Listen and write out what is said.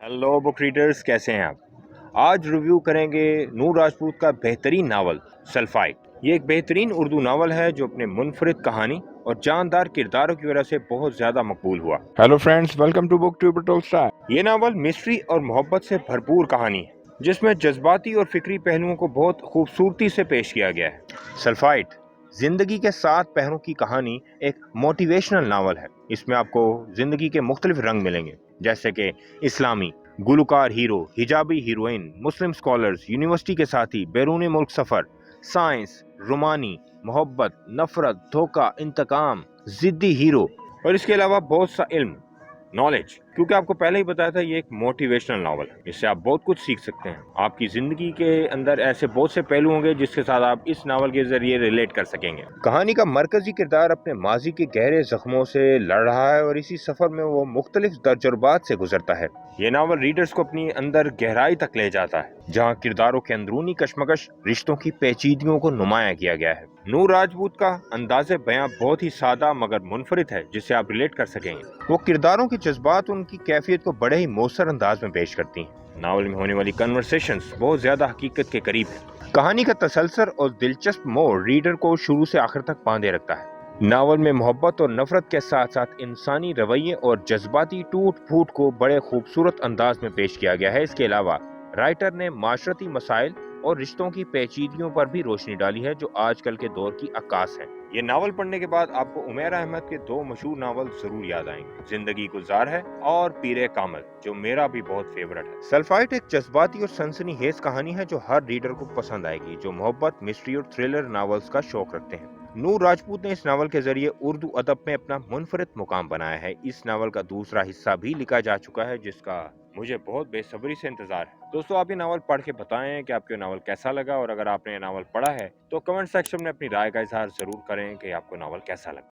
Hello book readers, कैसे हैं आप। आज रिव्यू करेंगे नूर राजपूत का बेहतरीन नावल सल्फाइड। ये एक बेहतरीन उर्दू नावल है जो अपने मुनफरिद कहानी और जानदार किरदारों की वजह से बहुत ज्यादा मकबूल हुआ। Hello friends, welcome to book tuber Tolstoy. ये नावल मिस्ट्री और मोहब्बत से भरपूर कहानी है जिसमें जज्बाती और फिक्री पहलुओं को बहुत खूबसूरती से पेश किया गया है। सल्फाइड जिंदगी के 7 पहरों की कहानी एक मोटिवेशनल नावल है। इसमें आपको जिंदगी के मुख्तलिफ रंग मिलेंगे, जैसे कि इस्लामी, गुलकार हीरो, हिजाबी हीरोइन, मुस्लिम स्कॉलर्स, यूनिवर्सिटी के साथी, बैरून मुल्क सफर, साइंस, रोमानी, मोहब्बत, नफरत, धोखा, इंतकाम, जिद्दी हीरो और इसके अलावा बहुत सा इल्म, नॉलेज। क्योंकि आपको पहले ही बताया था ये एक मोटिवेशनल नावल है, इससे आप बहुत कुछ सीख सकते हैं। आपकी जिंदगी के अंदर ऐसे बहुत से पहलू होंगे जिसके साथ आप इस नावल के जरिए रिलेट कर सकेंगे। कहानी का मरकजी किरदार अपने माजी के गहरे जख्मों से लड़ रहा है और इसी सफर में वो मुख्तलिफ तजुर्बात से गुजरता है। ये नावल रीडर्स को अपनी अंदर गहराई तक ले जाता है, जहाँ किरदारों के अंदरूनी कशमकश, रिश्तों की पेचीदगियों को नुमाया किया गया है। नूर राजपूत का अंदाज़े बयां बहुत ही सादा मगर मुनफरिद है, जिससे आप रिलेट कर सकेंगे। वो किरदारों के जज्बात उनकी कैफियत को बड़े ही मौसर अंदाज में पेश करती हैं। नावल में होने वाली कन्वर्सेशंस बहुत ज्यादा हकीकत के करीब है। कहानी का तसलसल और दिलचस्प मोड़ रीडर को शुरू से आखिर तक बांधे रखता है। नावल में मोहब्बत और नफरत के साथ साथ इंसानी रवैये और जज्बाती टूट फूट को बड़े खूबसूरत अंदाज में पेश किया गया है। इसके अलावा राइटर ने माशरती मसाइल और रिश्तों की पेचीदगियों पर भी रोशनी डाली है, जो आजकल के दौर की अक्कास है। ये नावल पढ़ने के बाद आपको उमैरा अहमद के 2 मशहूर नावल जरूर याद आएंगे, जिंदगी गुजार है और पीरे कामल, जो मेरा भी बहुत फेवरेट है। सल्फाइड एक जज्बाती और सनसनीखेज कहानी है जो हर रीडर को पसंद आएगी, जो मोहब्बत, मिस्ट्री और थ्रिलर नावल्स का शौक रखते हैं। नूर राजपूत ने इस नावल के जरिए उर्दू अदब में अपना मुनफरिद मुकाम बनाया है। इस नावल का दूसरा हिस्सा भी लिखा जा चुका है, जिसका मुझे बहुत बेसब्री से इंतजार है। दोस्तों, आप ये नावल पढ़ के बताएं कि आपको नावल कैसा लगा, और अगर आपने ये नावल पढ़ा है तो कमेंट सेक्शन में अपनी राय का इजहार जरूर करें कि आपको नावल कैसा लगा।